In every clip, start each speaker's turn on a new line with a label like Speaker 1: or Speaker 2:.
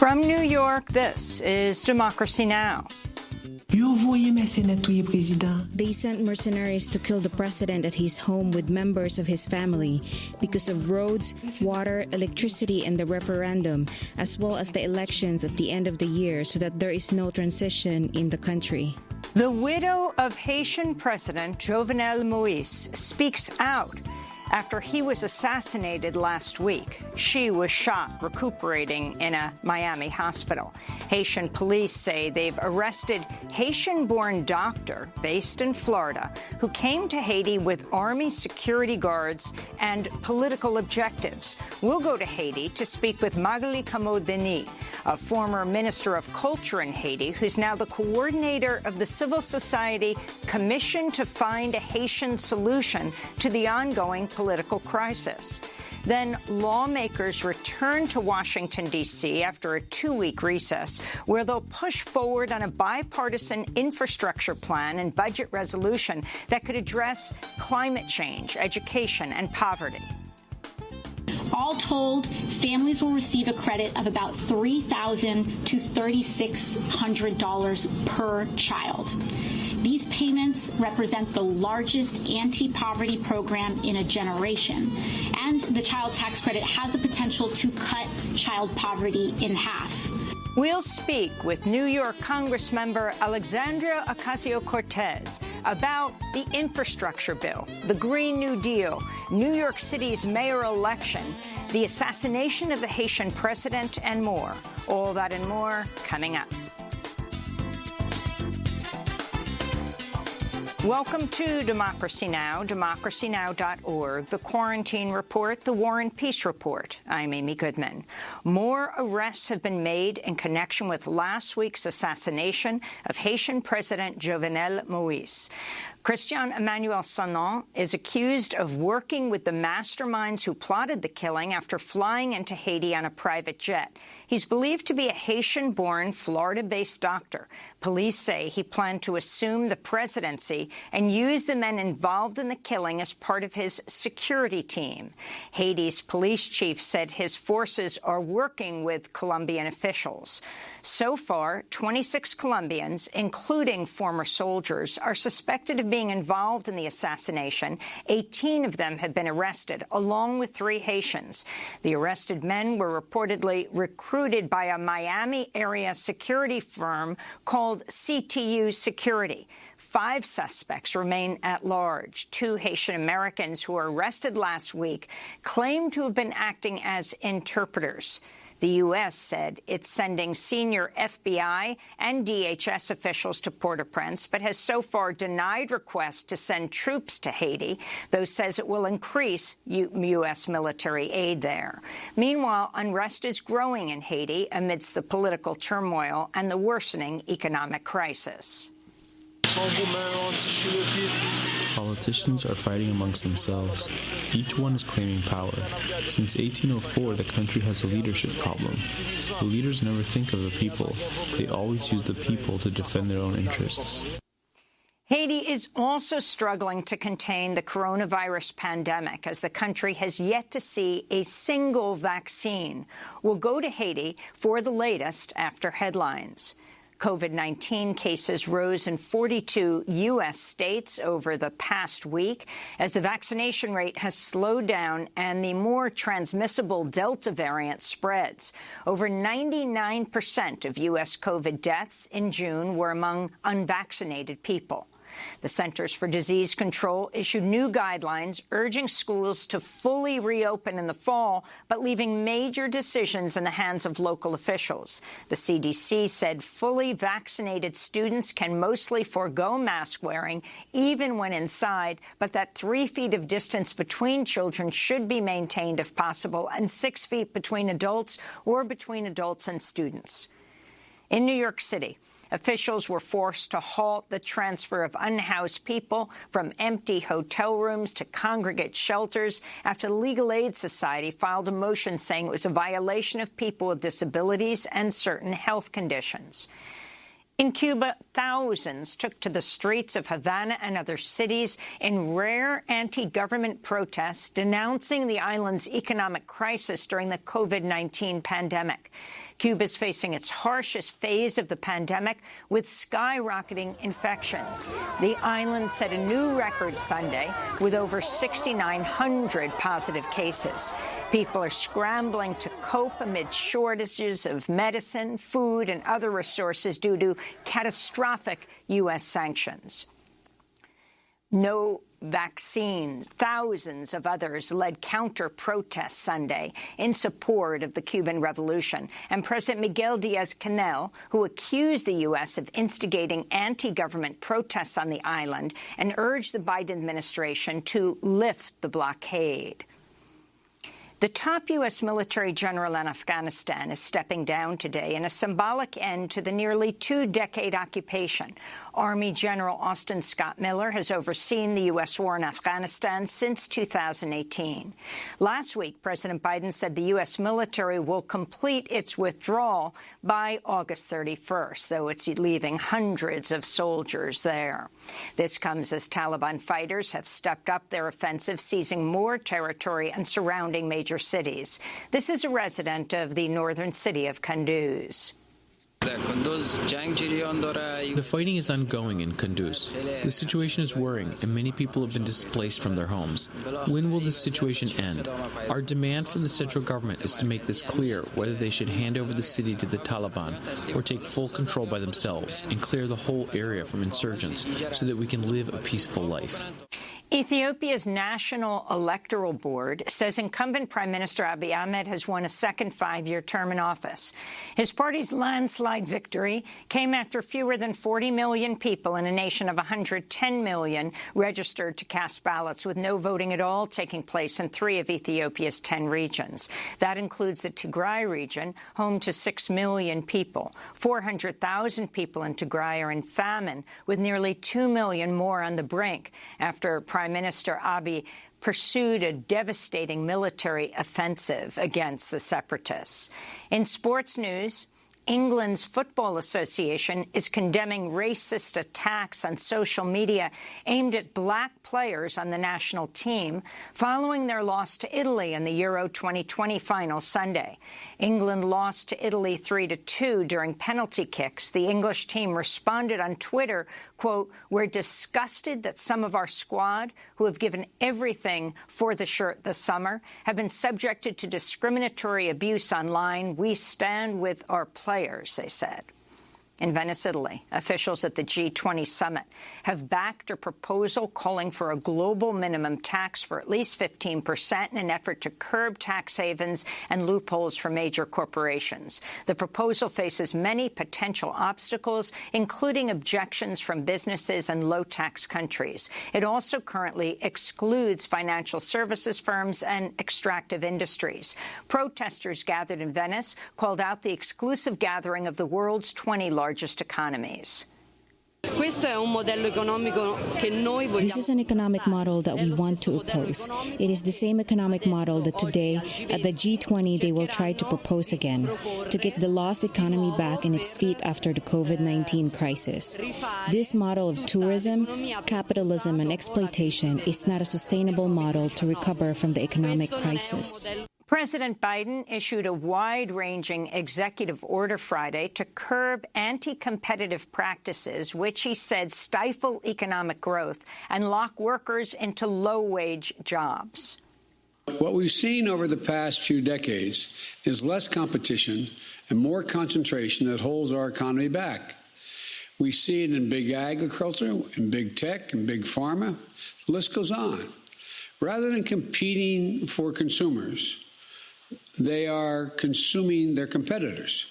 Speaker 1: From New York, this is Democracy Now!
Speaker 2: They sent mercenaries to kill the president at his home with members of his family because of roads, water, electricity, and the referendum, as well as the elections at the end of the year so that there is no transition in the country.
Speaker 1: The widow of Haitian President Jovenel Moïse speaks out after he was assassinated last week. She was shot recuperating in a Miami hospital. Haitian police say they've arrested Haitian-born doctor based in Florida who came to Haiti with Army security guards and political objectives. We'll go to Haiti to speak with Magali Camo-Denis, a former Minister of Culture in Haiti, who's now the coordinator of the civil society commission to find a Haitian solution to the ongoing political crisis. Then lawmakers return to Washington, D.C. after a 2-week recess, where they'll push forward on a bipartisan infrastructure plan and budget resolution that could address climate change, education, and poverty.
Speaker 3: All told, families will receive a credit of about $3,000 to $3,600 per child. These payments represent the largest anti-poverty program in a generation, and the child tax credit has the potential to cut child poverty in half.
Speaker 1: We'll speak with New York Congressmember Alexandria Ocasio-Cortez about the infrastructure bill, the Green New Deal, New York City's mayor election, the assassination of the Haitian president, and more. All that and more coming up. Welcome to Democracy Now!, democracynow.org, the Quarantine Report, the War and Peace Report. I'm Amy Goodman. More arrests have been made in connection with last week's assassination of Haitian President Jovenel Moïse. Christian Emmanuel Sanon is accused of working with the masterminds who plotted the killing after flying into Haiti on a private jet. He's believed to be a Haitian-born, Florida-based doctor. Police say he planned to assume the presidency and use the men involved in the killing as part of his security team. Haiti's police chief said his forces are working with Colombian officials. So far, 26 Colombians, including former soldiers, are suspected of being involved in the assassination. 18 of them have been arrested, along with 3 Haitians. The arrested men were reportedly recruited by a Miami-area security firm called CTU Security. 5 suspects remain at large. 2 Haitian Americans who were arrested last week claim to have been acting as interpreters. The U.S. said it's sending senior FBI and DHS officials to Port-au-Prince, but has so far denied requests to send troops to Haiti, though says it will increase U.S. military aid there. Meanwhile, unrest is growing in Haiti amidst the political turmoil and the worsening economic crisis.
Speaker 4: Politicians are fighting amongst themselves. Each one is claiming power. Since 1804, the country has a leadership problem. The leaders never think of the people. They always use the people to defend their own interests.
Speaker 1: Haiti is also struggling to contain the coronavirus pandemic, as the country has yet to see a single vaccine. We'll go to Haiti for the latest after headlines. COVID-19 cases rose in 42 U.S. states over the past week as the vaccination rate has slowed down and the more transmissible Delta variant spreads. Over 99% of U.S. COVID deaths in June were among unvaccinated people. The Centers for Disease Control issued new guidelines urging schools to fully reopen in the fall, but leaving major decisions in the hands of local officials. The CDC said fully vaccinated students can mostly forego mask wearing, even when inside, but that 3 feet of distance between children should be maintained if possible, and 6 feet between adults or between adults and students. In New York City, officials were forced to halt the transfer of unhoused people from empty hotel rooms to congregate shelters after the Legal Aid Society filed a motion saying it was a violation of people with disabilities and certain health conditions. In Cuba, thousands took to the streets of Havana and other cities in rare anti-government protests denouncing the island's economic crisis during the COVID-19 pandemic. Cuba is facing its harshest phase of the pandemic with skyrocketing infections. The island set a new record Sunday with over 6,900 positive cases. People are scrambling to cope amid shortages of medicine, food, and other resources due to catastrophic U.S. sanctions. No vaccines. Thousands of others led counter-protests Sunday in support of the Cuban Revolution. And President Miguel Diaz-Canel, who accused the U.S. of instigating anti-government protests on the island and urged the Biden administration to lift the blockade. The top U.S. military general in Afghanistan is stepping down today in a symbolic end to the nearly two-decade occupation. Army General Austin Scott Miller has overseen the U.S. war in Afghanistan since 2018. Last week, President Biden said the U.S. military will complete its withdrawal by August 31st, though it's leaving hundreds of soldiers there. This comes as Taliban fighters have stepped up their offensive, seizing more territory and surrounding major cities. This is a resident of the northern city of Kunduz.
Speaker 5: The fighting is ongoing in Kunduz. The situation is worrying, and many people have been displaced from their homes. When will this situation end? Our demand from the central government is to make this clear whether they should hand over the city to the Taliban or take full control by themselves and clear the whole area from insurgents so that we can live a peaceful life.
Speaker 1: Ethiopia's National Electoral Board says incumbent Prime Minister Abiy Ahmed has won a second five-year term in office. His party's landslide victory came after fewer than 40 million people in a nation of 110 million registered to cast ballots, with no voting at all taking place in 3 of Ethiopia's 10 regions. That includes the Tigray region, home to 6 million people. 400,000 people in Tigray are in famine, with nearly 2 million more on the brink after Prime Minister Abiy pursued a devastating military offensive against the separatists. In sports news, England's Football Association is condemning racist attacks on social media aimed at black players on the national team following their loss to Italy in the Euro 2020 final Sunday. England lost to Italy 3-2 during penalty kicks. The English team responded on Twitter, quote, "We're disgusted that some of our squad, who have given everything for the shirt this summer, have been subjected to discriminatory abuse online. We stand with our players," they said. In Venice, Italy, officials at the G20 summit have backed a proposal calling for a global minimum tax for at least 15% in an effort to curb tax havens and loopholes for major corporations. The proposal faces many potential obstacles, including objections from businesses and low-tax countries. It also currently excludes financial services firms and extractive industries. Protesters gathered in Venice called out the exclusive gathering of the world's 20 largest economies.
Speaker 2: This is an economic model that we want to oppose. It is the same economic model that today at the G20 they will try to propose again, to get the lost economy back in its feet after the COVID-19 crisis. This model of tourism, capitalism, and exploitation is not a sustainable model to recover from the economic crisis.
Speaker 1: President Biden issued a wide-ranging executive order Friday to curb anti-competitive practices, which he said stifle economic growth and lock workers into low-wage jobs.
Speaker 6: What we've seen over the past few decades is less competition and more concentration that holds our economy back. We see it in big agriculture, in big tech, in big pharma. The list goes on. Rather than competing for consumers, they are consuming their competitors.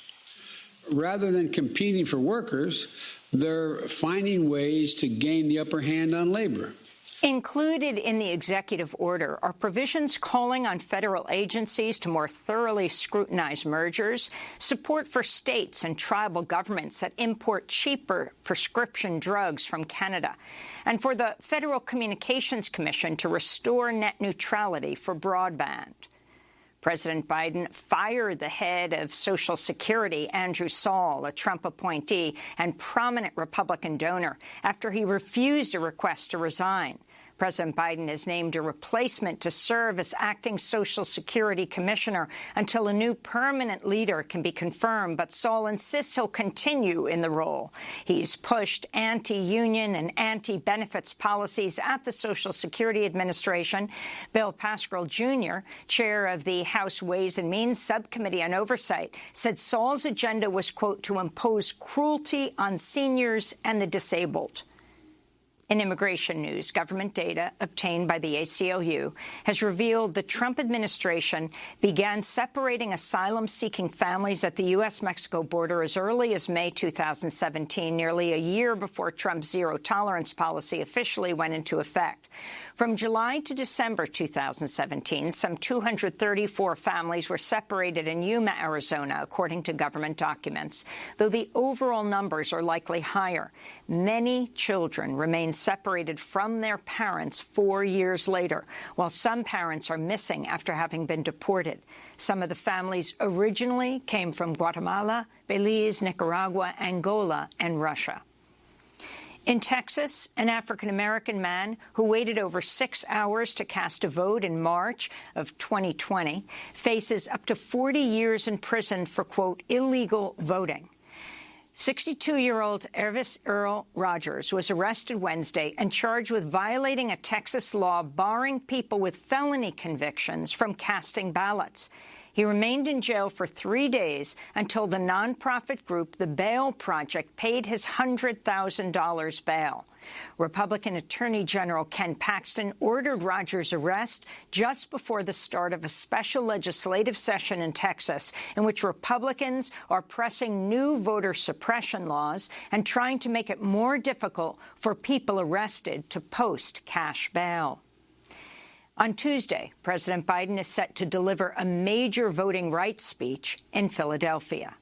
Speaker 6: Rather than competing for workers, they're finding ways to gain the upper hand on labor.
Speaker 1: Included in the executive order are provisions calling on federal agencies to more thoroughly scrutinize mergers, support for states and tribal governments that import cheaper prescription drugs from Canada, and for the Federal Communications Commission to restore net neutrality for broadband. President Biden fired the head of Social Security, Andrew Saul, a Trump appointee and prominent Republican donor, after he refused a request to resign. President Biden has named a replacement to serve as acting Social Security commissioner until a new permanent leader can be confirmed, but Saul insists he'll continue in the role. He's pushed anti-union and anti-benefits policies at the Social Security Administration. Bill Pascrell Jr., chair of the House Ways and Means Subcommittee on Oversight, said Saul's agenda was, quote, to impose cruelty on seniors and the disabled. In immigration news, government data obtained by the ACLU has revealed the Trump administration began separating asylum-seeking families at the U.S.-Mexico border as early as May 2017, nearly a year before Trump's zero-tolerance policy officially went into effect. From July to December 2017, some 234 families were separated in Yuma, Arizona, according to government documents, though the overall numbers are likely higher. Many children remain separated from their parents 4 years later, while some parents are missing after having been deported. Some of the families originally came from Guatemala, Belize, Nicaragua, Angola, and Russia. In Texas, an African-American man who waited over 6 hours to cast a vote in March of 2020 faces up to 40 years in prison for, quote, illegal voting. 62-year-old Ervis Earl Rogers was arrested Wednesday and charged with violating a Texas law barring people with felony convictions from casting ballots. He remained in jail for 3 days until the nonprofit group The Bail Project paid his $100,000 bail. Republican Attorney General Ken Paxton ordered Rogers' arrest just before the start of a special legislative session in Texas in which Republicans are pressing new voter suppression laws and trying to make it more difficult for people arrested to post cash bail. On Tuesday, President Biden is set to deliver a major voting rights speech in Philadelphia.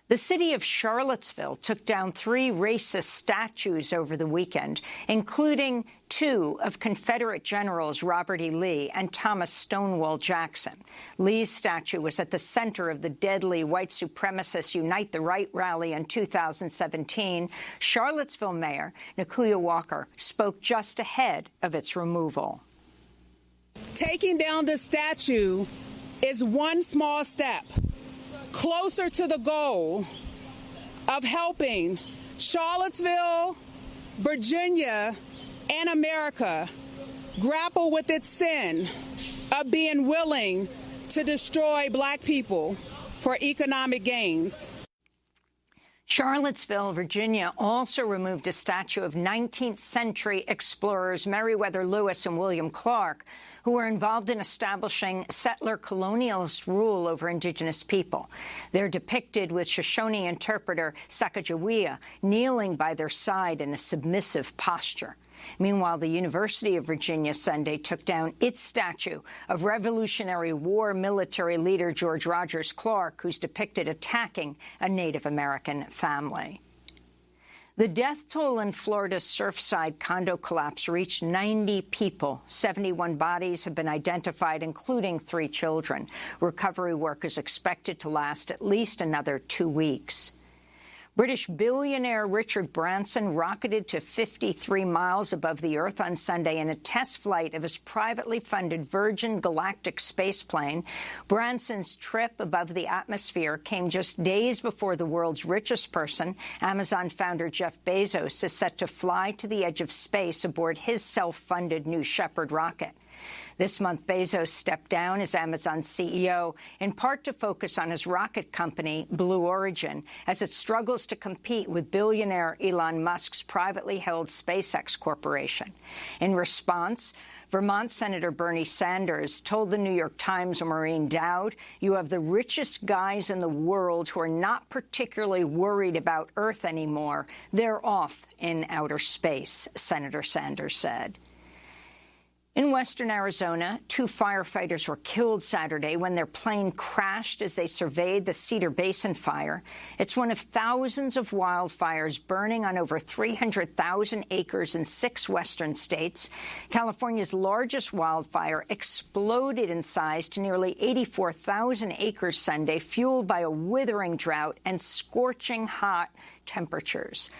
Speaker 1: The city of Charlottesville took down 3 racist statues over the weekend, including 2 of Confederate generals Robert E. Lee and Thomas Stonewall Jackson. Lee's statue was at the center of the deadly white supremacist Unite the Right rally in 2017. Charlottesville Mayor Nakuya Walker spoke just ahead of its removal.
Speaker 7: Taking down this statue is one small step closer to the goal of helping Charlottesville, Virginia, and America grapple with its sin of being willing to destroy Black people for economic gains.
Speaker 1: Charlottesville, Virginia also removed a statue of 19th century explorers Meriwether Lewis and William Clark, who were involved in establishing settler colonialist rule over indigenous people. They're depicted with Shoshone interpreter Sacagawea kneeling by their side in a submissive posture. Meanwhile, the University of Virginia Sunday took down its statue of Revolutionary War military leader George Rogers Clark, who's depicted attacking a Native American family. The death toll in Florida's Surfside condo collapse reached 90 people. 71 bodies have been identified, including 3 children. Recovery work is expected to last at least another 2 weeks. British billionaire Richard Branson rocketed to 53 miles above the Earth on Sunday in a test flight of his privately funded Virgin Galactic spaceplane. Branson's trip above the atmosphere came just days before the world's richest person, Amazon founder Jeff Bezos, is set to fly to the edge of space aboard his self-funded New Shepard rocket. This month, Bezos stepped down as Amazon's CEO, in part to focus on his rocket company, Blue Origin, as it struggles to compete with billionaire Elon Musk's privately held SpaceX corporation. In response, Vermont Senator Bernie Sanders told the New York Times Maureen Dowd, "You have the richest guys in the world who are not particularly worried about Earth anymore. They're off in outer space," Senator Sanders said. In western Arizona, 2 firefighters were killed Saturday when their plane crashed as they surveyed the Cedar Basin fire. It's one of thousands of wildfires burning on over 300,000 acres in 6 western states. California's largest wildfire exploded in size to nearly 84,000 acres Sunday, fueled by a withering drought and scorching hot temperatures.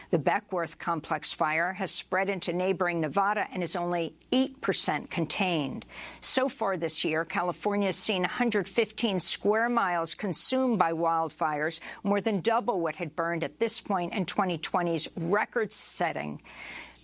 Speaker 1: The Beckworth complex fire has spread into neighboring Nevada and is only 8% contained. So far this year, California has seen 115 square miles consumed by wildfires, more than double what had burned at this point in 2020's record-setting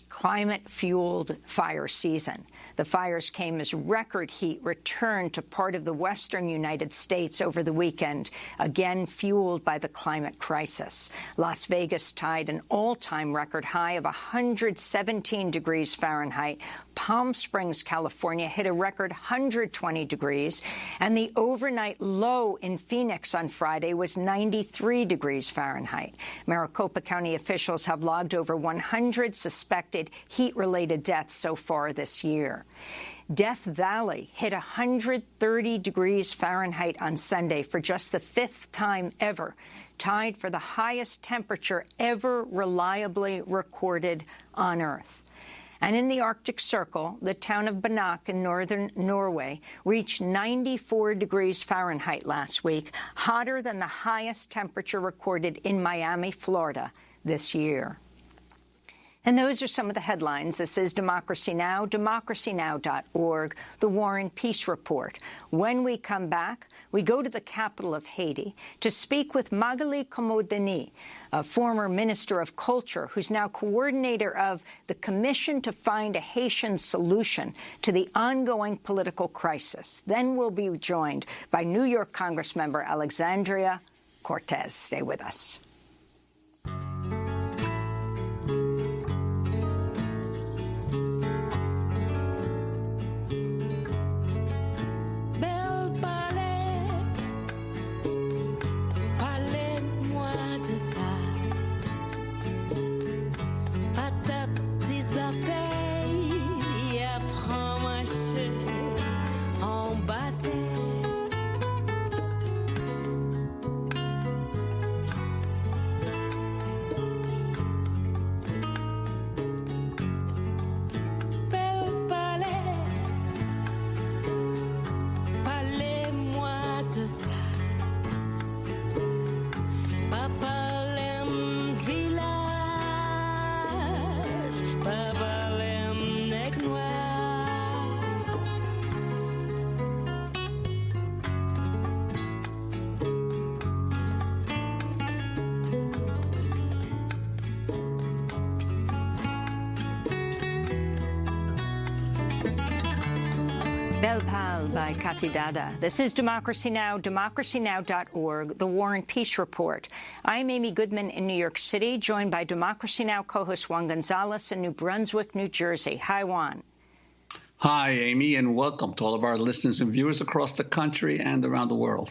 Speaker 1: climate-fueled fire season. The fires came as record heat returned to part of the western United States over the weekend, again fueled by the climate crisis. Las Vegas tied an all-time record high of 117 degrees Fahrenheit. Palm Springs, California, hit a record 120 degrees, and the overnight low in Phoenix on Friday was 93 degrees Fahrenheit. Maricopa County officials have logged over 100 suspected heat-related deaths so far this year. Death Valley hit 130 degrees Fahrenheit on Sunday for just the 5th time ever, tied for the highest temperature ever reliably recorded on Earth. And in the Arctic Circle, the town of Banak in northern Norway reached 94 degrees Fahrenheit last week, hotter than the highest temperature recorded in Miami, Florida this year. And those are some of the headlines. This is Democracy Now!, democracynow.org, The War and Peace Report. When we come back, we go to the capital of Haiti to speak with Magali Komodeni, a former Minister of Culture who's now coordinator of the Commission to Find a Haitian Solution to the ongoing political crisis. Then we'll be joined by New York Congressmember Alexandria Cortez. Stay with us. Bel Pal by Kati Dada. This is Democracy Now!, democracynow.org, The War and Peace Report. I'm Amy Goodman in New York City, joined by Democracy Now! Co-host Juan Gonzalez in New Brunswick, New Jersey. Hi, Juan.
Speaker 8: Hi, Amy, and welcome to all of our listeners and viewers across the country and around the world.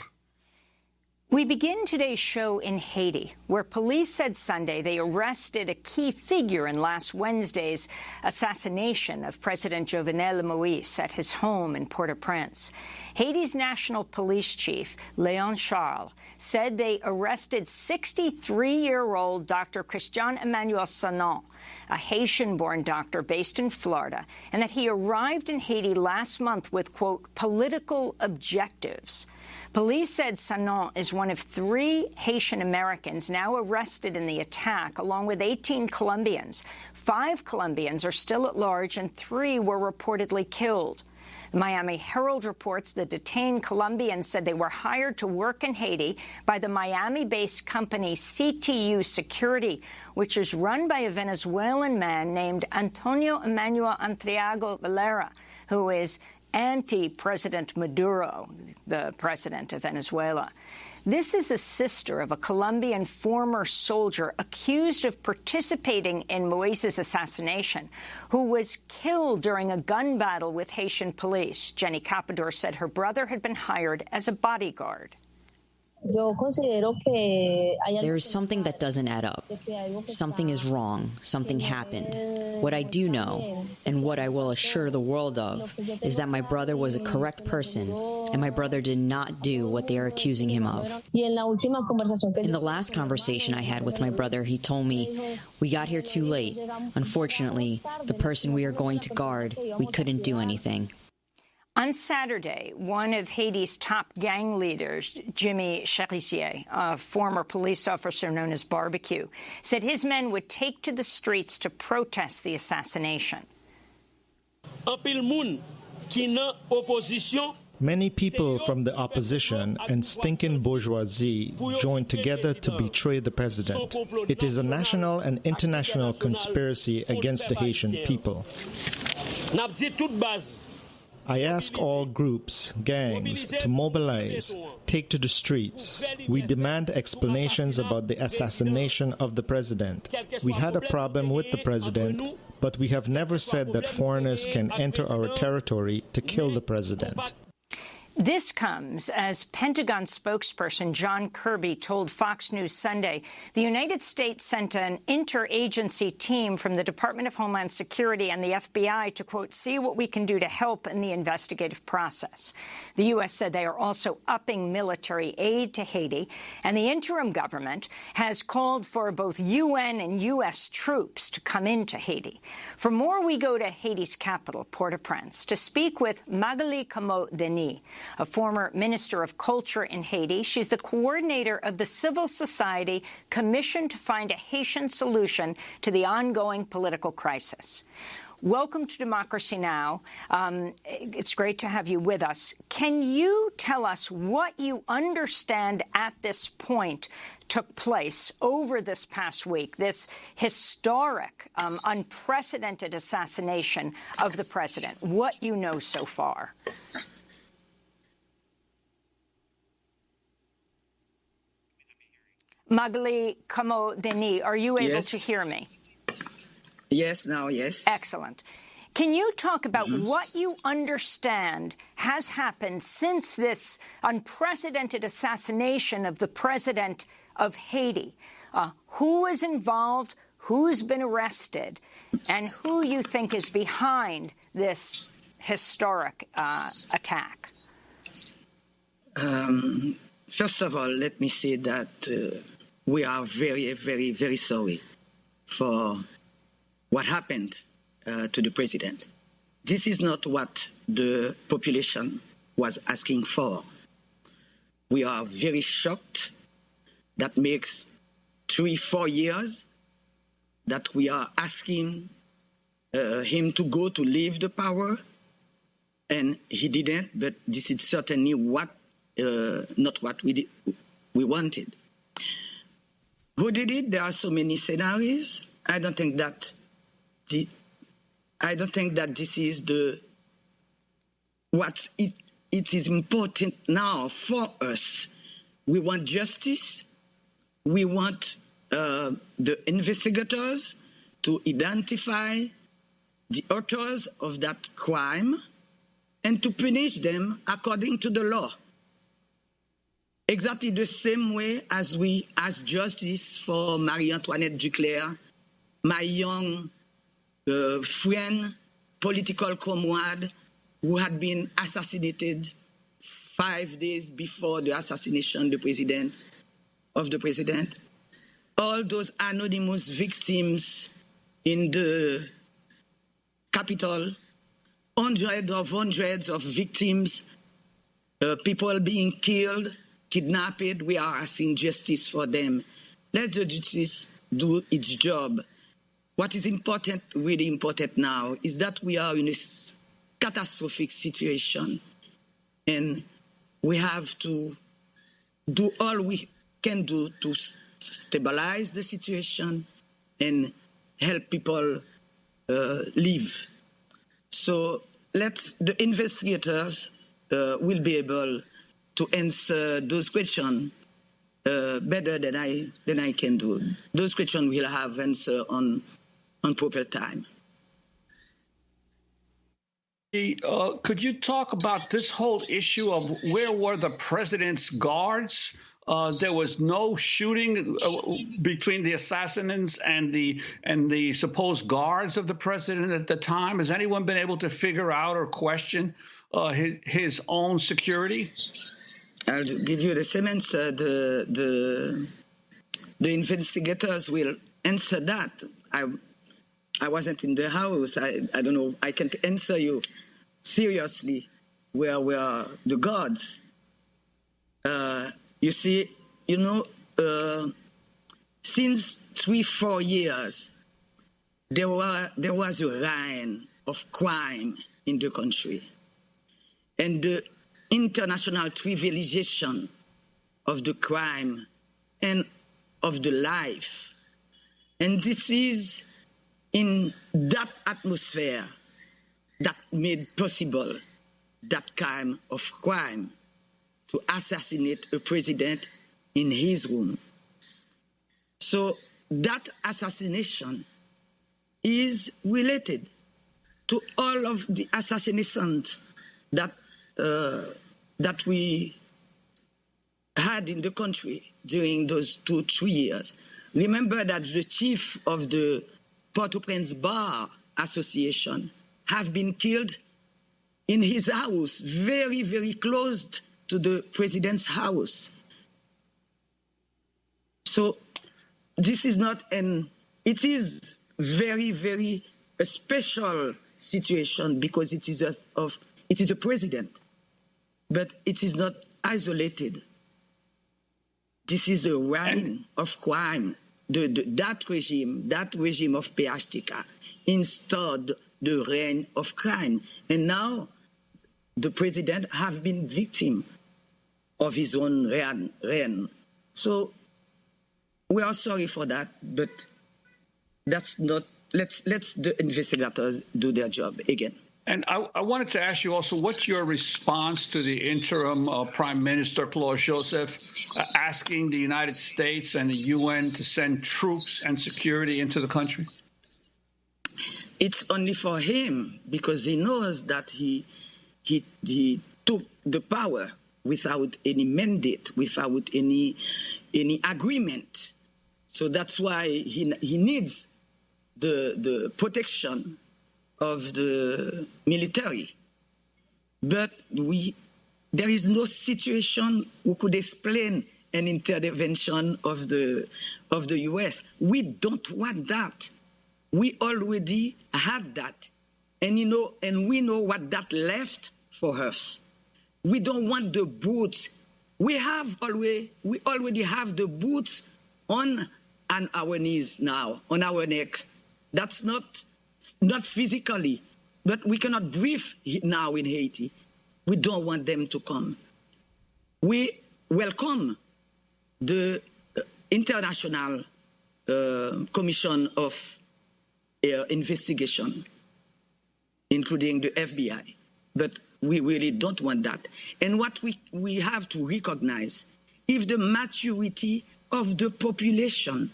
Speaker 1: We begin today's show in Haiti, where police said Sunday they arrested a key figure in last Wednesday's assassination of President Jovenel Moïse at his home in Port-au-Prince. Haiti's national police chief, Léon Charles, said they arrested 63-year-old Dr. Christian Emmanuel Sanon, a Haitian-born doctor based in Florida, and that he arrived in Haiti last month with, quote, political objectives. Police said Sanon is one of 3 Haitian Americans now arrested in the attack, along with 18 Colombians. 5 Colombians are still at large, and 3 were reportedly killed. The Miami Herald reports the detained Colombians said they were hired to work in Haiti by the Miami-based company CTU Security, which is run by a Venezuelan man named Antonio Emmanuel Antriago Valera, who is anti-President Maduro, the president of Venezuela. This is the sister of a Colombian former soldier accused of participating in Moïse's assassination, who was killed during a gun battle with Haitian police. Jenny Capador said her brother had been hired as a bodyguard.
Speaker 9: There is something that doesn't add up. Something is wrong. Something happened. What I do know, and what I will assure the world of, is that my brother was a correct person, and my brother did not do what they are accusing him of. In the last conversation I had with my brother, he told me, "We got here too late. Unfortunately, the person we are going to guard, we couldn't do anything."
Speaker 1: On Saturday, one of Haiti's top gang leaders, Jimmy Cherizier, a former police officer known as Barbecue, said his men would take to the streets to protest the assassination.
Speaker 10: Many people from the opposition and stinking bourgeoisie joined together to betray the president. It is a national and international conspiracy against the Haitian people. I ask all groups, gangs, to mobilize, take to the streets. We demand explanations about the assassination of the president. We had a problem with the president, but we have never said that foreigners can enter our territory to kill the president.
Speaker 1: This comes as Pentagon spokesperson John Kirby told Fox News Sunday the United States sent an interagency team from the Department of Homeland Security and the FBI to, quote, see what we can do to help in the investigative process. The U.S. said they are also upping military aid to Haiti, and the interim government has called for both UN and U.S. troops to come into Haiti. For more, we go to Haiti's capital, Port-au-Prince, to speak with Magali Camo-Denis, a former minister of culture in Haiti. She's the coordinator of the civil society commissioned to find a Haitian solution to the ongoing political crisis. Welcome to Democracy Now! It's great to have you with us. Can you tell us what you understand at this point took place over this past week, this historic, unprecedented assassination of the president? What you know so far? Magali Camo-Denis, are you able to hear me?
Speaker 11: Yes, now, yes.
Speaker 1: Excellent. Can you talk about what you understand has happened since this unprecedented assassination of the president of Haiti? Who is involved, who's been arrested, and who you think is behind this historic attack?
Speaker 11: First of all, let me say that we are very, very, very sorry for what happened to the president. This is not what the population was asking for. We are very shocked. That makes 3-4 years that we are asking him to go to leave the power, and he didn't, but this is certainly not what we wanted. Who did it? There are so many scenarios. I don't think that this is what it is important now for us. We want justice. We want the investigators to identify the authors of that crime and to punish them according to the law. Exactly the same way as we ask justice for Marie-Antoinette Duclerc, my young friend, political comrade, who had been assassinated 5 days before the assassination of the president. All those anonymous victims in the capital, hundreds of victims, people being killed, kidnapped. We are asking justice for them. Let the justice do its job. What is important, really important now, is that we are in a catastrophic situation, and we have to do all we can do to stabilize the situation and help people live. So the investigators will be able to answer those questions better than I can do. Those questions will have answer on proper time.
Speaker 8: Could you talk about this whole issue of where were the president's guards There was no shooting between the assassins and the supposed guards of the president at the time. Has anyone been able to figure out or question his own security?
Speaker 11: I'll give you the same answer. The investigators will answer that. I wasn't in the house. I don't know. I can't answer you seriously. Where were the guards? You see, since 3-4 years, there was a reign of crime in the country. And the international trivialization of the crime and of the life. And this is in that atmosphere that made possible that kind of crime, to assassinate a president in his room. So that assassination is related to all of the assassinations that we had in the country during those 2-3 years. Remember that the chief of the Port-au-Prince Bar Association have been killed in his house, very, very close to the president's house. So this is not it is very, very a special situation because it is a president, but it is not isolated. This is a reign of crime. That regime of PHTK installed the reign of crime. And now the president have been victim of his own reign. So we are sorry for that, but that's not, let's the investigators do their job again.
Speaker 8: And I wanted to ask you also, what's your response to the interim Prime Minister, Claude Joseph, asking the United States and the UN to send troops and security into the country?
Speaker 11: It's only for him, because he knows that he took the power without any mandate, without any agreement. So that's why he needs the protection of the military. But there is no situation who could explain an intervention of the US. We don't want that. We already had that. And we know what that left for us. We don't want the boots. We already have the boots on our knees now, on our neck. That's not physically, but we cannot breathe now in Haiti. We don't want them to come. We welcome the International Commission of Investigation, including the FBI, but we really don't want that. And what we have to recognize, if the maturity of the population,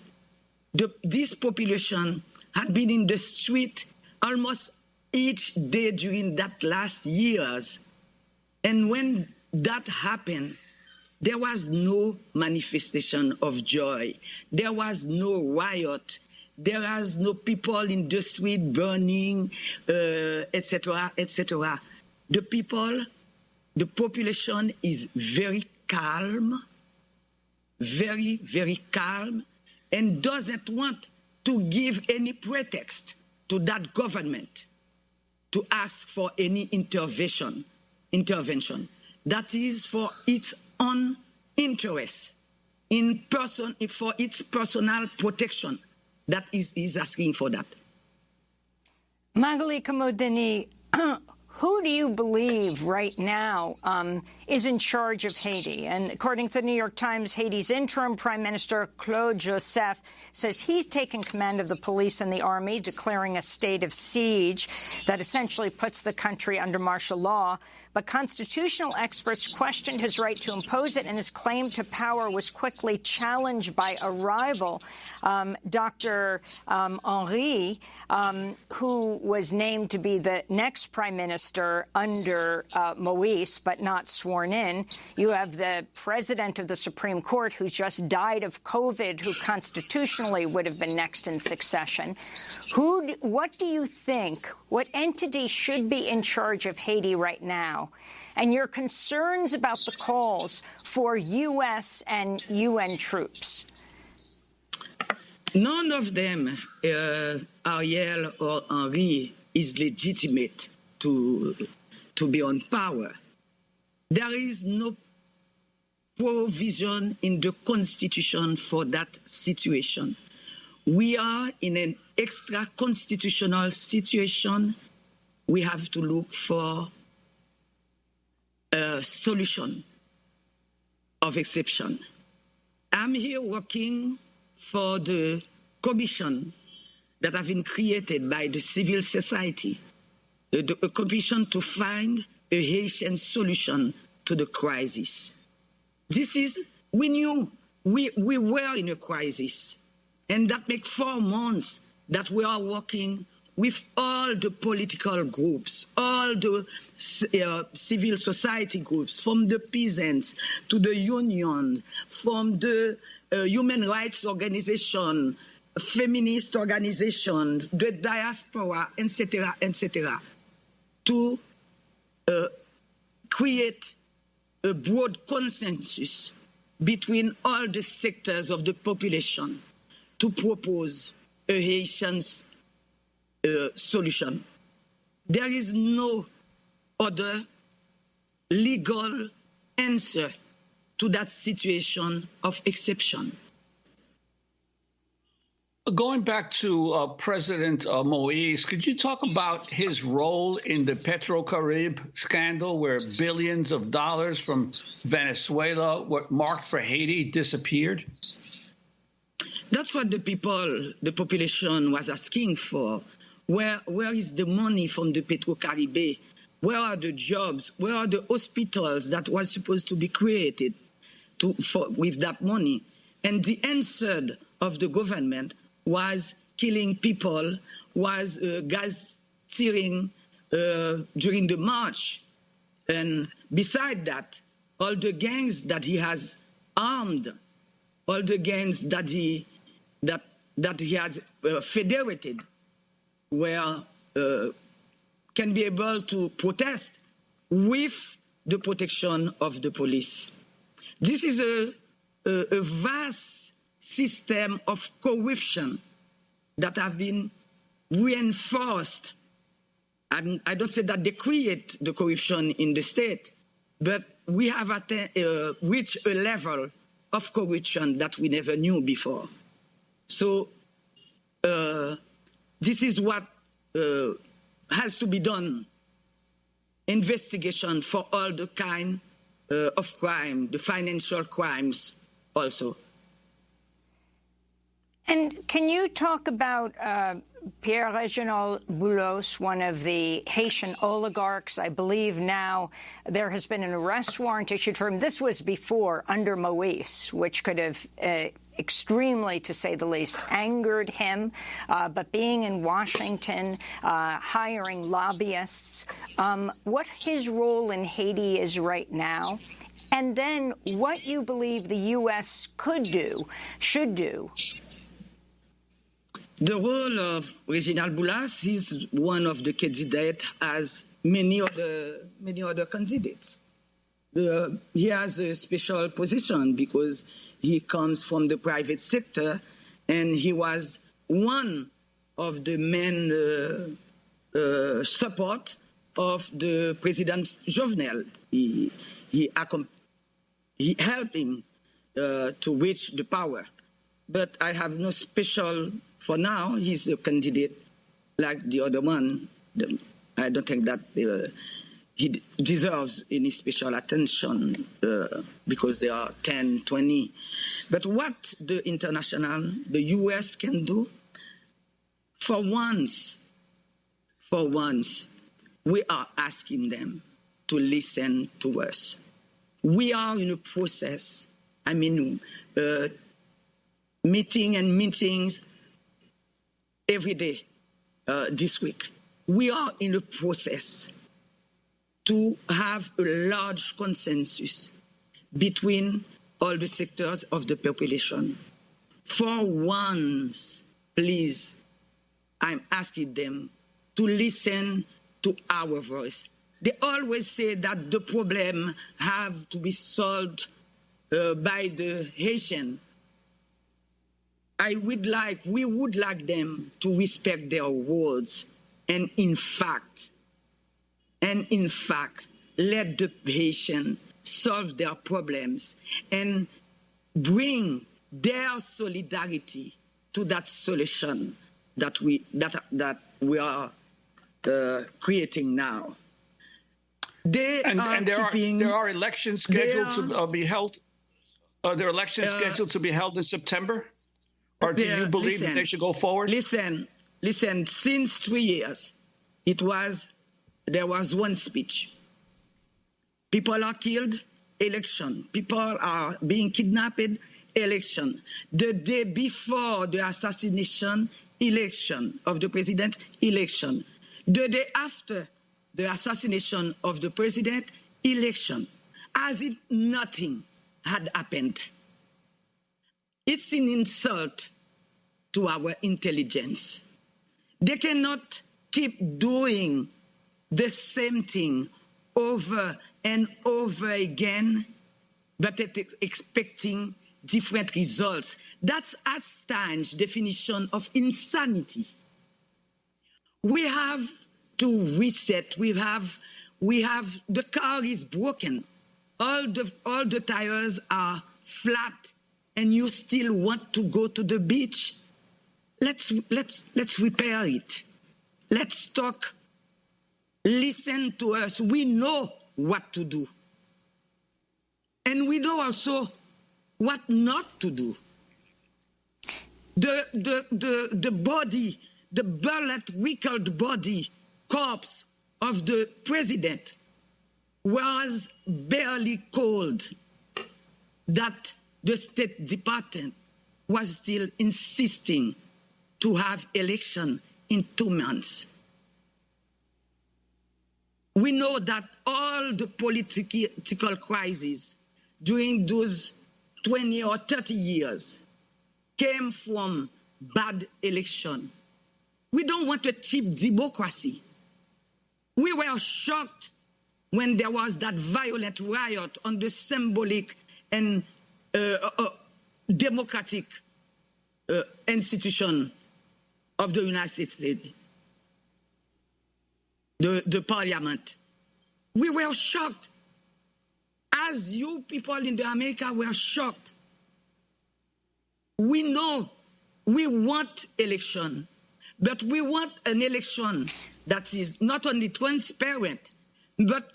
Speaker 11: this population had been in the street almost each day during that last years. And when that happened, there was no manifestation of joy. There was no riot. There was no people in the street burning, etc., etc. The population is very calm, very, very calm, and doesn't want to give any pretext to that government to ask for any intervention. That is for its own interest, for its personal protection. That is asking for that.
Speaker 1: Magali Kamodini, who do you believe right now is in charge of Haiti? And according to the New York Times, Haiti's interim Prime Minister, Claude Joseph, says he's taken command of the police and the army, declaring a state of siege that essentially puts the country under martial law. But constitutional experts questioned his right to impose it, and his claim to power was quickly challenged by a rival, Dr. Henry, who was named to be the next prime minister under Moïse, but not sworn sworn in. You have the president of the Supreme Court who just died of COVID, who constitutionally would have been next in succession. What do you think, what entity should be in charge of Haiti right now? And your concerns about the calls for U.S. and UN troops?
Speaker 11: None of them, Ariel or Henri, is legitimate to be on power. There is no provision in the Constitution for that situation. We are in an extra-constitutional situation. We have to look for a solution of exception. I'm here working for the commission that have been created by the civil society, a commission to find a Haitian solution to the crisis. We knew we were in a crisis, and that makes 4 months that we are working with all the political groups, all the civil society groups, from the peasants to the union, from the human rights organization, feminist organization, the diaspora, etc., to create a broad consensus between all the sectors of the population to propose a Haitian solution. There is no other legal answer to that situation of exception.
Speaker 8: Going back to President Moise, could you talk about his role in the PetroCaribe scandal, where billions of dollars from Venezuela were marked for Haiti disappeared?
Speaker 11: That's what the population was asking for. Where is the money from the PetroCaribe? Where are the jobs? Where are the hospitals that was supposed to be created with that money? And the answer of the government was killing people, was gas searing during the march. And beside that, all the gangs that he has armed, all the gangs that he has federated, where can be able to protest with the protection of the police. This is a vast system of corruption that have been reinforced. I don't say that they create the corruption in the state, but we have reached a level of corruption that we never knew before. So this is what has to be done. Investigation for all the kind of crime, the financial crimes also.
Speaker 1: And can you talk about Pierre-Reginald Boulos, one of the Haitian oligarchs? I believe now there has been an arrest warrant issued for him. This was before, under Moise, which could have extremely, to say the least, angered him. But being in Washington, hiring lobbyists, what his role in Haiti is right now, and then what you believe the U.S. could do, should do.
Speaker 11: The role of Reginald Boulos is one of the candidates, as many other candidates. He has a special position because he comes from the private sector, and he was one of the main support of the President Jovenel. He helped him to reach the power. But I have no special, for now, he's a candidate like the other one. I don't think that he deserves any special attention because there are 10, 20. But what the U.S. can do, for once, we are asking them to listen to us. We are in a process, meetings every day this week. We are in a process. to have a large consensus between all the sectors of the population. For once, please, I'm asking them to listen to our voice. They always say that the problem have to be solved by the Haitian. We would like them to respect their words and in fact, let the Haitian solve their problems and bring their solidarity to that solution that we are creating now. There
Speaker 8: are elections scheduled to be held. Are there elections scheduled to be held in September? Or do you believe that they should go forward?
Speaker 11: Listen. Since 3 years, there was one speech. People are killed, election. People are being kidnapped, election. The day before the assassination, election of the president, election. The day after the assassination of the president, election. As if nothing had happened. It's an insult to our intelligence. They cannot keep doing the same thing over and over again, but expecting different results. That's Einstein's definition of insanity. We have to reset. We have the car is broken. All the tires are flat, and you still want to go to the beach. Let's repair it. Let's talk. Listen to us. We know what to do. And we know also what not to do. The body, the bullet wrinkled body, corpse of the president was barely cold. That the State Department was still insisting to have election in 2 months. We know that all the political crises during those 20 or 30 years came from bad election. We don't want a cheap democracy. We were shocked when there was that violent riot on the symbolic and democratic institution of the United States, the parliament. We were shocked. As you people in America were shocked. We know we want election, but we want an election that is not only transparent, but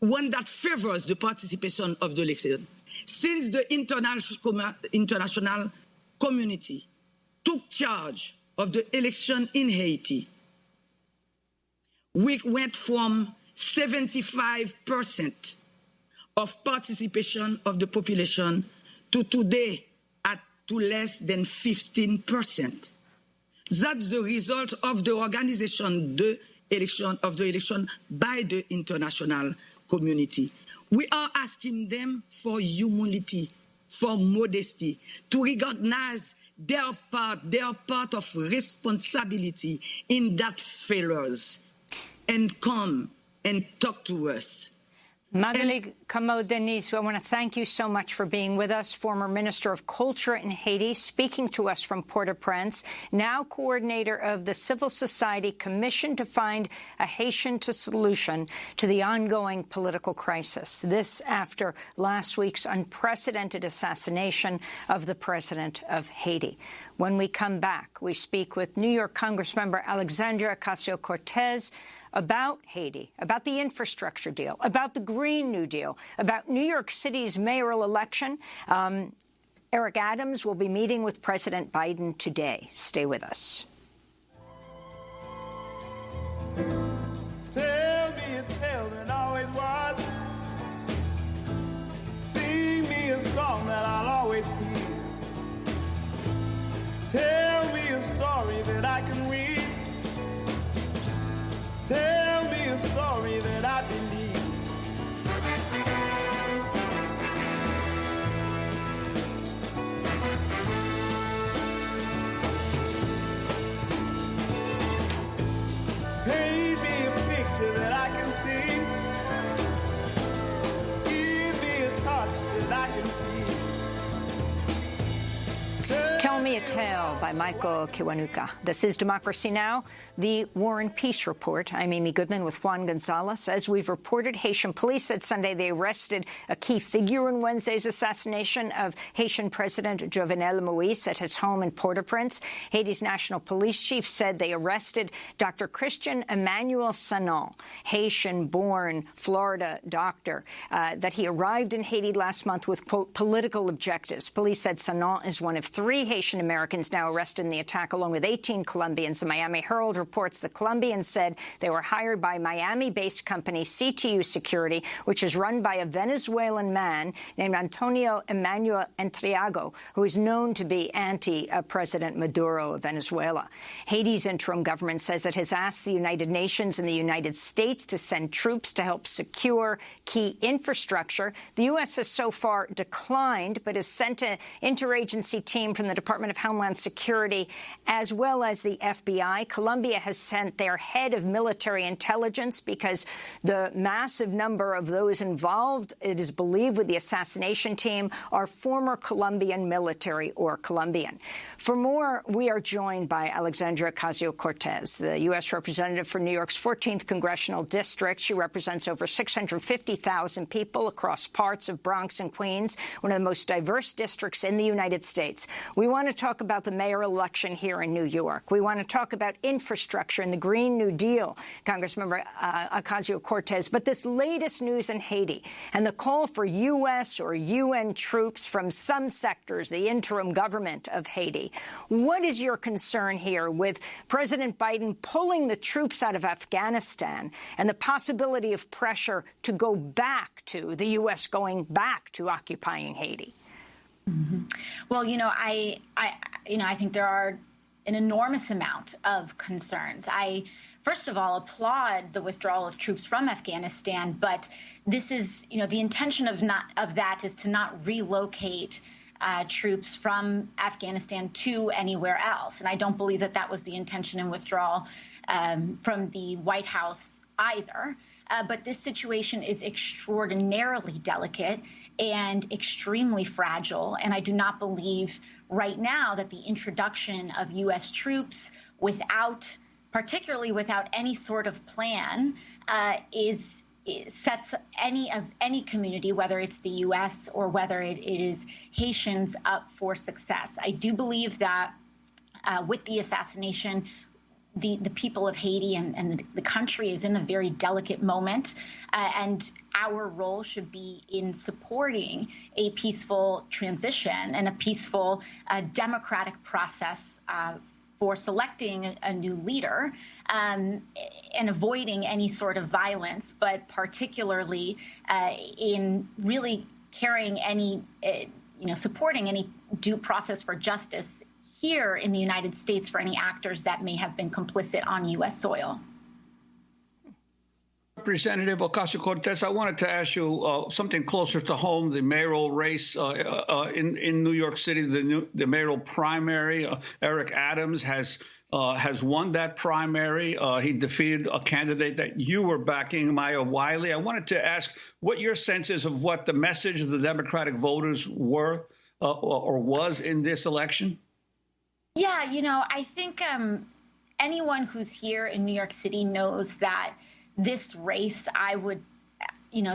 Speaker 11: one that favors the participation of the election. Since the international community took charge of the election in Haiti, we went from 75% of participation of the population to today to less than 15%. That's the result of the organization the election by the international community. We are asking them for humility, for modesty, to recognize their part of responsibility in that failures, and come and talk to us.
Speaker 1: Magali Kamo-Denise, I want to thank you so much for being with us, former Minister of Culture in Haiti, speaking to us from Port-au-Prince, now coordinator of the Civil Society Commission to find a Haitian solution to the ongoing political crisis. This after last week's unprecedented assassination of the president of Haiti. When we come back, we speak with New York Congressmember Alexandria Ocasio-Cortez about Haiti, about the infrastructure deal, about the Green New Deal, about New York City's mayoral election. Eric Adams will be meeting with President Biden today. Stay with us.
Speaker 12: Tell me a tale that always was. Sing me a song that I'll always hear. Tell me a story that I can read. Tell me a story story that I believe. Paint me a picture that I can see. Give me a touch that I can feel.
Speaker 1: Tell Me a Tale by Michael Kiwanuka. This is Democracy Now!, the War and Peace Report. I'm Amy Goodman with Juan Gonzalez. As we've reported, Haitian police said Sunday they arrested a key figure in Wednesday's assassination of Haitian President Jovenel Moïse at his home in Port-au-Prince. Haiti's national police chief said they arrested Dr. Christian Emmanuel Sanon, Haitian-born Florida doctor, that he arrived in Haiti last month with, quote, political objectives. Police said Sanon is one of 3 Haitian Americans now arrested in the attack, along with 18 Colombians. The Miami Herald reports the Colombians said they were hired by Miami-based company CTU Security, which is run by a Venezuelan man named Antonio Emmanuel Entriago, who is known to be anti-President Maduro of Venezuela. Haiti's interim government says it has asked the United Nations and the United States to send troops to help secure key infrastructure. The U.S. has so far declined, but has sent an interagency team from the Department of Homeland Security, as well as the FBI. Colombia has sent their head of military intelligence because the massive number of those involved, it is believed, with the assassination team are former Colombian military or Colombian. For more, we are joined by Alexandria Ocasio-Cortez, the U.S. representative for New York's 14th Congressional District. She represents over 650,000 people across parts of Bronx and Queens, one of the most diverse districts in the United States. We want to talk about the mayoral election here in New York. We want to talk about infrastructure and the Green New Deal, Congressmember Ocasio-Cortez. But this latest news in Haiti and the call for U.S. or UN troops from some sectors, the interim government of Haiti. What is your concern here with President Biden pulling the troops out of Afghanistan and the possibility of pressure to go back to the U.S. going back to occupying Haiti?
Speaker 3: Mm-hmm. Well, I think there are an enormous amount of concerns. I, first of all, applaud the withdrawal of troops from Afghanistan, but this is, the intention of that is to not relocate troops from Afghanistan to anywhere else. And I don't believe that that was the intention in withdrawal from the White House either. But this situation is extraordinarily delicate and extremely fragile. And I do not believe right now that the introduction of U.S. troops particularly without any sort of plan, sets any community, whether it's the U.S. or whether it is Haitians, up for success. I do believe that with the assassination, the people of Haiti and the country is in a very delicate moment, and our role should be in supporting a peaceful transition and a peaceful democratic process for selecting a new leader and avoiding any sort of violence, but particularly in really carrying any, supporting any due process for justice here in the United States for any actors that may have been complicit on U.S. soil.
Speaker 8: Representative Ocasio-Cortez, I wanted to ask you something closer to home, the mayoral race in New York City, the mayoral primary. Eric Adams has won that primary. He defeated a candidate that you were backing, Maya Wiley. I wanted to ask what your sense is of what the message of the Democratic voters were or was in this election.
Speaker 3: Yeah, I think anyone who's here in New York City knows that this race,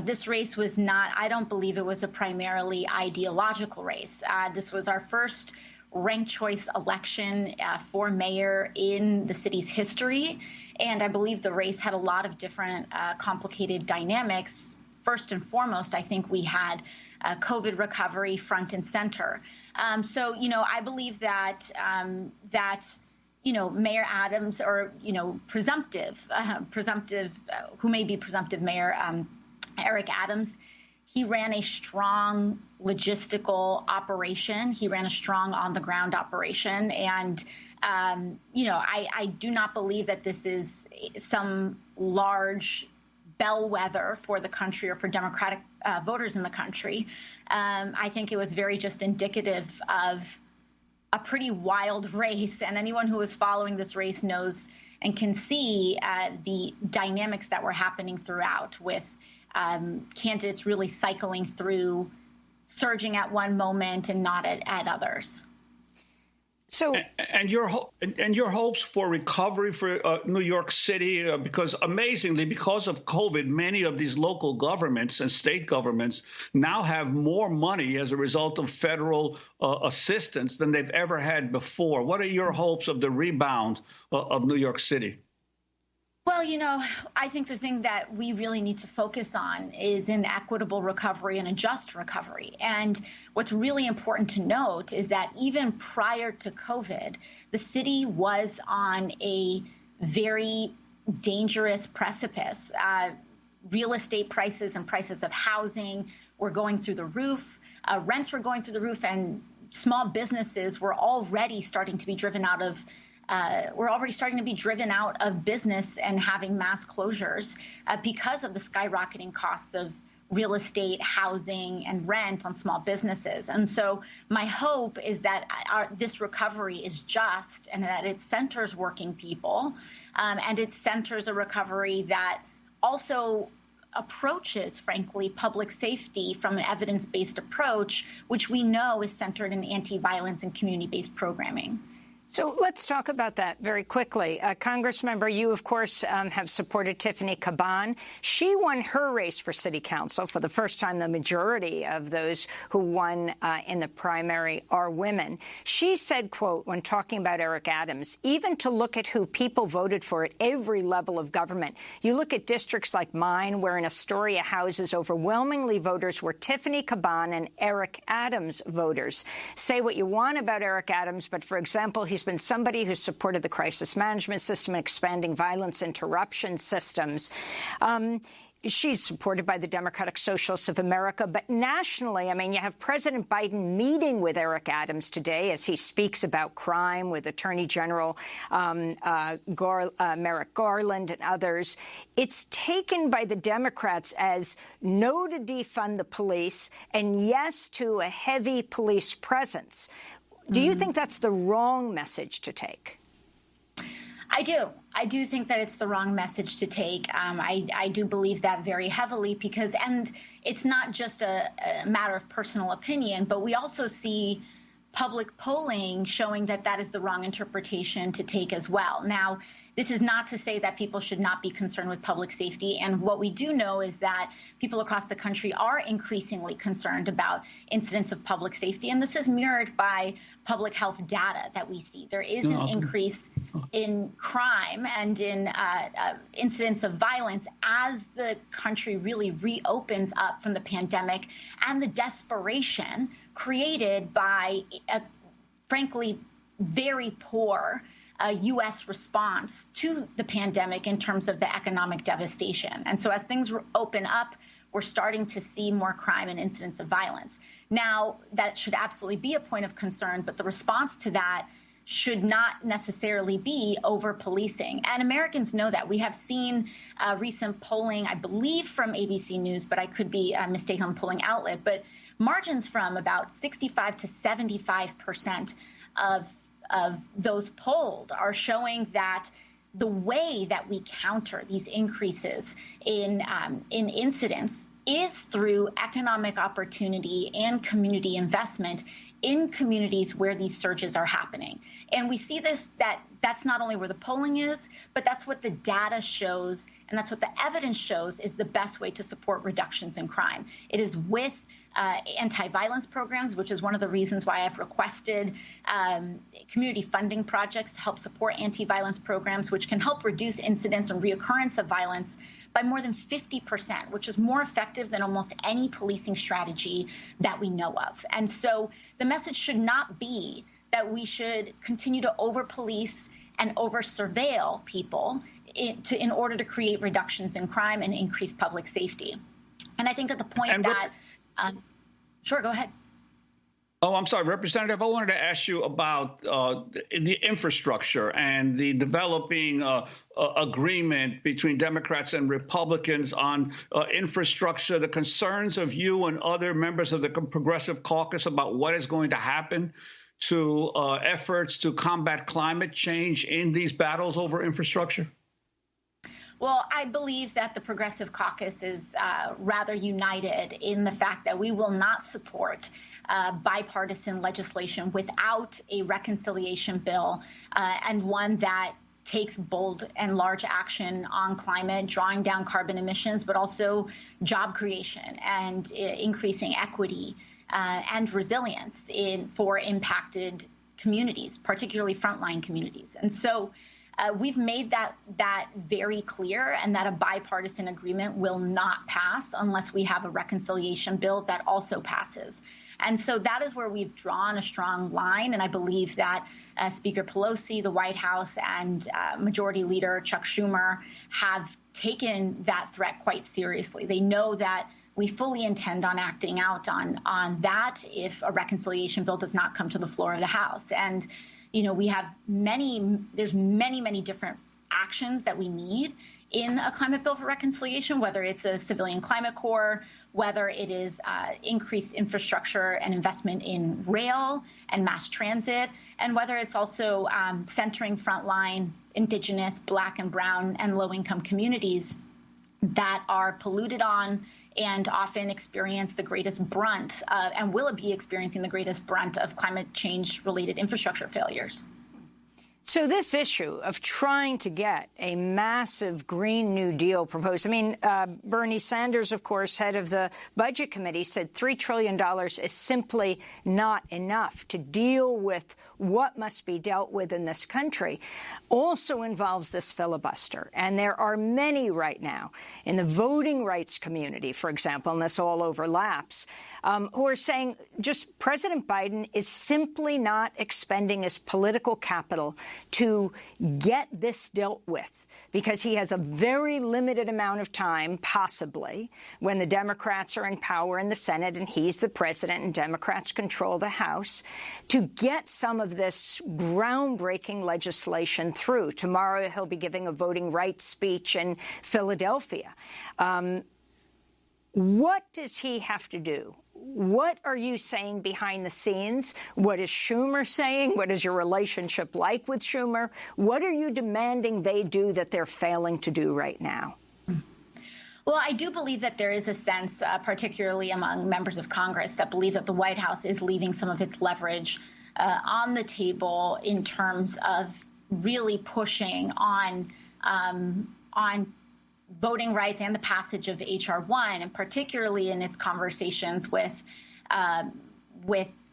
Speaker 3: this race was not, I don't believe it was a primarily ideological race. This was our first ranked choice election for mayor in the city's history. And I believe the race had a lot of different complicated dynamics. First and foremost, I think we had COVID recovery front and center. So, I believe that Mayor Adams, or, presumptive, who may be presumptive mayor, Eric Adams, he ran a strong logistical operation. He ran a strong on-the-ground operation. And, I do not believe that this is some large bellwether for the country or for Democratic voters in the country. I think it was very just indicative of a pretty wild race, and anyone who is following this race knows and can see the dynamics that were happening throughout, with candidates really cycling through, surging at one moment and not at others.
Speaker 8: So, and your hopes for recovery for New York City, because amazingly, because of COVID, many of these local governments and state governments now have more money as a result of federal assistance than they've ever had before. What are your hopes of the rebound of New York City?
Speaker 3: Well, I think the thing that we really need to focus on is an equitable recovery and a just recovery. And what's really important to note is that even prior to COVID, the city was on a very dangerous precipice. Real estate prices and prices of housing were going through the roof. Rents were going through the roof, and small businesses were already starting to be driven out of business and having mass closures because of the skyrocketing costs of real estate, housing, and rent on small businesses. And so my hope is that this recovery is just, and that it centers working people, and it centers a recovery that also approaches, frankly, public safety from an evidence-based approach, which we know is centered in anti-violence and community-based programming.
Speaker 1: So let's talk about that very quickly. Congressmember, you, of course, have supported Tiffany Caban. She won her race for city council. For the first time, the majority of those who won in the primary are women. She said, quote, when talking about Eric Adams, even to look at who people voted for at every level of government, you look at districts like mine, where in Astoria houses overwhelmingly voters were Tiffany Caban and Eric Adams voters. Say what you want about Eric Adams, but, for example, he's been somebody who supported the crisis management system and expanding violence interruption systems. She's supported by the Democratic Socialists of America. But nationally, I mean, you have President Biden meeting with Eric Adams today as he speaks about crime with Attorney General Merrick Garland and others. It's taken by the Democrats as no to defund the police and yes to a heavy police presence. Do you think that's the wrong message to take?
Speaker 3: I do. I do think that it's the wrong message to take. I do believe that very heavily because, and it's not just a matter of personal opinion, but we also see public polling showing that that is the wrong interpretation to take as well. Now, this is not to say that people should not be concerned with public safety. And what we do know is that people across the country are increasingly concerned about incidents of public safety. And this is mirrored by public health data that we see. There is an increase in crime and in incidents of violence as the country really reopens up from the pandemic and the desperation created by a, frankly, very poor U.S. response to the pandemic in terms of the economic devastation. And so as things open up, we're starting to see more crime and incidents of violence. Now, that should absolutely be a point of concern, but the response to that should not necessarily be over-policing. And Americans know that. We have seen recent polling, I believe from ABC News, but I could be mistaken on the polling outlet, but margins from about 65 to 75% of those polled are showing that the way that we counter these increases in incidents is through economic opportunity and community investment in communities where these surges are happening. And we see this, that's not only where the polling is, but that's what the data shows, and that's what the evidence shows is the best way to support reductions in crime. It is with anti-violence programs, which is one of the reasons why I've requested community funding projects to help support anti-violence programs, which can help reduce incidents and reoccurrence of violence by more than 50%, which is more effective than almost any policing strategy that we know of. And so the message should not be that we should continue to over-police and over-surveil people in order to create reductions in crime and increase public safety. And I think that the point that sure, go ahead.
Speaker 8: Oh, I'm sorry, Representative. I wanted to ask you about the infrastructure and the developing agreement between Democrats and Republicans on infrastructure, the concerns of you and other members of the Progressive Caucus about what is going to happen to efforts to combat climate change in these battles over infrastructure?
Speaker 3: Well, I believe that the Progressive Caucus is rather united in the fact that we will not support bipartisan legislation without a reconciliation bill and one that takes bold and large action on climate, drawing down carbon emissions, but also job creation and increasing equity and resilience for impacted communities, particularly frontline communities. And so we've made that very clear, and that a bipartisan agreement will not pass unless we have a reconciliation bill that also passes. And so that is where we've drawn a strong line. And I believe that Speaker Pelosi, the White House, and Majority Leader Chuck Schumer have taken that threat quite seriously. They know that we fully intend on acting out on that if a reconciliation bill does not come to the floor of the House. And we have there's many different actions that we need in a climate bill for reconciliation, whether it's a civilian climate corps, whether it is increased infrastructure and investment in rail and mass transit, and whether it's also centering frontline Indigenous, Black and Brown and low-income communities that are polluted on and often experience the greatest brunt and will be experiencing the greatest brunt of climate change-related infrastructure failures.
Speaker 1: So this issue of trying to get a massive Green New Deal proposed, Bernie Sanders, of course, head of the Budget Committee, said $3 trillion is simply not enough to deal with what must be dealt with in this country, also involves this filibuster. And there are many right now in the voting rights community, for example, and this all overlaps, who are saying just President Biden is simply not expending his political capital to get this dealt with, because he has a very limited amount of time, possibly, when the Democrats are in power in the Senate and he's the president and Democrats control the House, to get some of this groundbreaking legislation through. Tomorrow he'll be giving a voting rights speech in Philadelphia. What does he have to do? What are you saying behind the scenes? What is Schumer saying? What is your relationship like with Schumer? What are you demanding they do that they're failing to do right now?
Speaker 3: Well, I do believe that there is a sense, particularly among members of Congress, that believe that the White House is leaving some of its leverage on the table in terms of really pushing on voting rights and the passage of H.R. 1, and particularly in its conversations with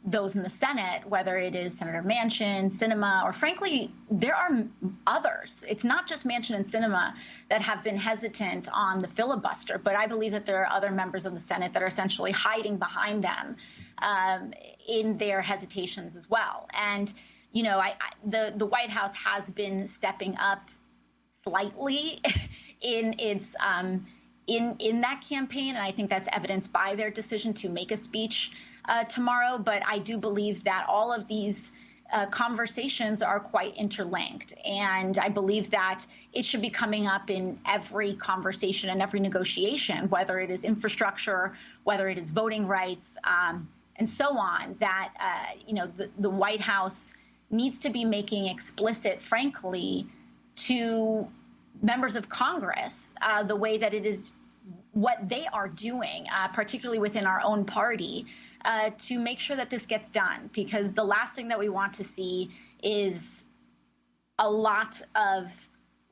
Speaker 3: those in the Senate, whether it is Senator Manchin, Sinema, or frankly, there are others. It's not just Manchin and Sinema that have been hesitant on the filibuster, but I believe that there are other members of the Senate that are essentially hiding behind them in their hesitations as well. And, the White House has been stepping up slightly in its in that campaign, and I think that's evidenced by their decision to make a speech tomorrow. But I do believe that all of these conversations are quite interlinked, and I believe that it should be coming up in every conversation and every negotiation, whether it is infrastructure, whether it is voting rights, and so on. That the White House needs to be making explicit, frankly, to members of Congress, the way that it is what they are doing, particularly within our own party, to make sure that this gets done. Because the last thing that we want to see is a lot of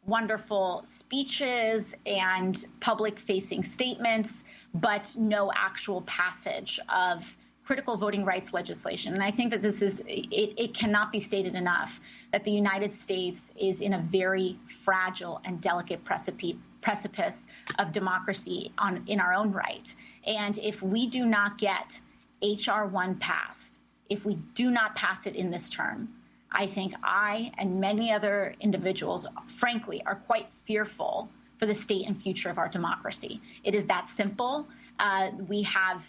Speaker 3: wonderful speeches and public-facing statements, but no actual passage of critical voting rights legislation. And I think that it cannot be stated enough that the United States is in a very fragile and delicate precipice of democracy in our own right. And if we do not get H.R. 1 passed, if we do not pass it in this term, I think I and many other individuals, frankly, are quite fearful for the state and future of our democracy. It is that simple. We have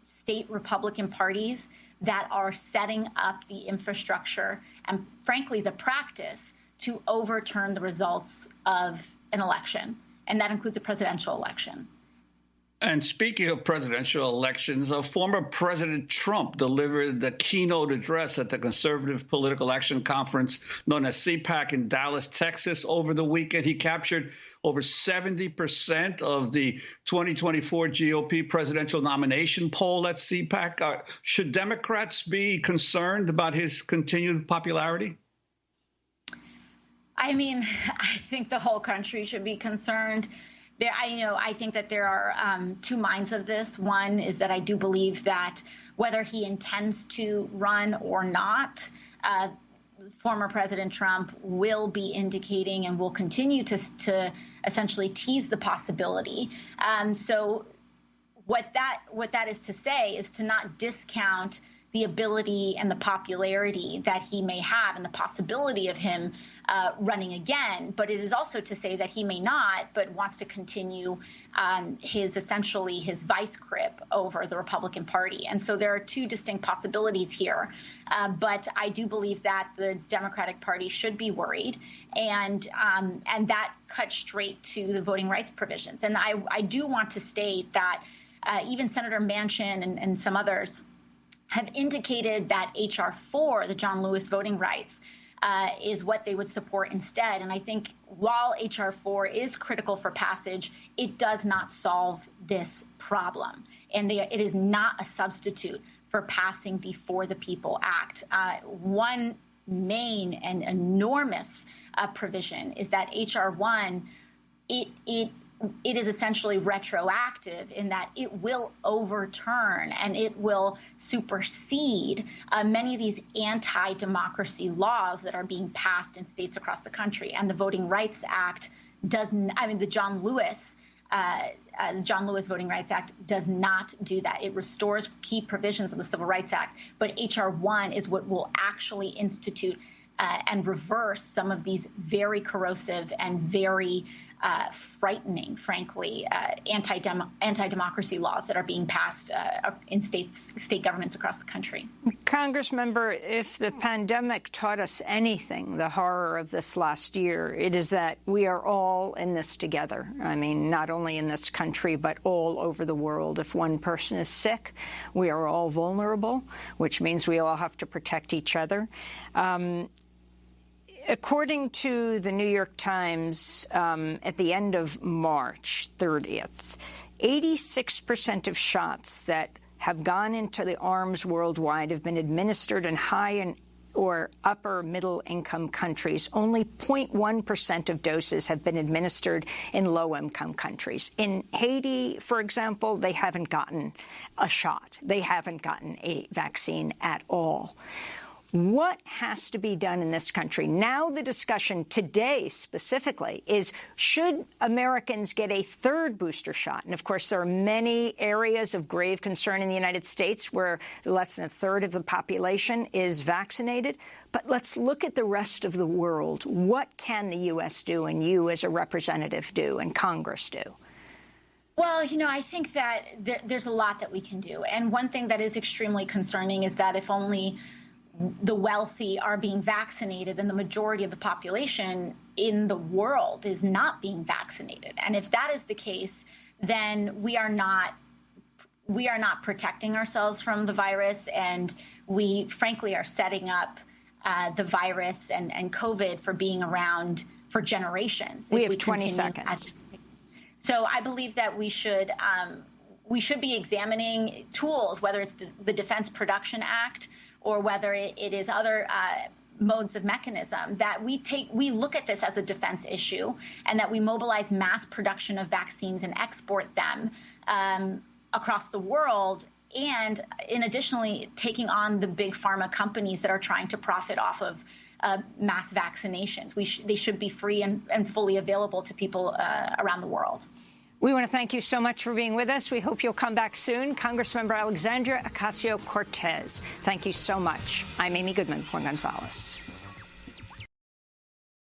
Speaker 3: state Republican parties that are setting up the infrastructure and, frankly, the practice to overturn the results of an election, and that includes a presidential election.
Speaker 8: And speaking of presidential elections, former President Trump delivered the keynote address at the Conservative Political Action Conference known as CPAC in Dallas, Texas over the weekend. He captured over 70% of the 2024 GOP presidential nomination poll at CPAC. Should Democrats be concerned about his continued popularity?
Speaker 3: I mean, I think the whole country should be concerned. I think that there are two minds of this. One is that I do believe that whether he intends to run or not, former President Trump will be indicating and will continue to essentially tease the possibility. So what that is to say is to not discount the ability and the popularity that he may have and the possibility of him running again. But it is also to say that he may not, but wants to continue his vice grip over the Republican Party. And so there are two distinct possibilities here. But I do believe that the Democratic Party should be worried. And that cuts straight to the voting rights provisions. And I do want to state that even Senator Manchin and some others have indicated that H.R. 4, the John Lewis voting rights, is what they would support instead. And I think while H.R. 4 is critical for passage, it does not solve this problem. And it is not a substitute for passing the For the People Act. One main and enormous provision is that H.R. 1, it is essentially retroactive in that it will overturn and it will supersede many of these anti-democracy laws that are being passed in states across the country. And the Voting Rights Act the John Lewis Voting Rights Act does not do that. It restores key provisions of the Civil Rights Act, but H.R. 1 is what will actually institute and reverse some of these very corrosive and very frightening, frankly, anti-democracy laws that are being passed in state governments across the country.
Speaker 1: Congressmember, if the pandemic taught us anything, the horror of this last year, it is that we are all in this together. I mean, not only in this country, but all over the world. If one person is sick, we are all vulnerable, which means we all have to protect each other. According to the New York Times, at the end of March 30th, 86% of shots that have gone into the arms worldwide have been administered in high or upper middle income countries. Only 0.1% of doses have been administered in low income countries. In Haiti, for example, they haven't gotten a shot. They haven't gotten a vaccine at all. What has to be done in this country? Now the discussion today specifically is, should Americans get a third booster shot? And, of course, there are many areas of grave concern in the United States where less than a third of the population is vaccinated. But let's look at the rest of the world. What can the U.S. do and you as a representative do and Congress do?
Speaker 3: Well, I think that there's a lot that we can do. And one thing that is extremely concerning is that if only the wealthy are being vaccinated, then the majority of the population in the world is not being vaccinated. And if that is the case, then we are not protecting ourselves from the virus, and we frankly are setting up the virus and COVID for being around for generations.
Speaker 1: We have 20 seconds.
Speaker 3: At this pace. So I believe that we should be examining tools, whether it's the Defense Production Act or whether it is other modes of mechanism, that we look at this as a defense issue and that we mobilize mass production of vaccines and export them across the world. And in additionally taking on the big pharma companies that are trying to profit off of mass vaccinations. They should be free and fully available to people around the world.
Speaker 1: We want to thank you so much for being with us. We hope you'll come back soon. Congressmember Alexandria Ocasio-Cortez, thank you so much. I'm Amy Goodman, Juan Gonzalez.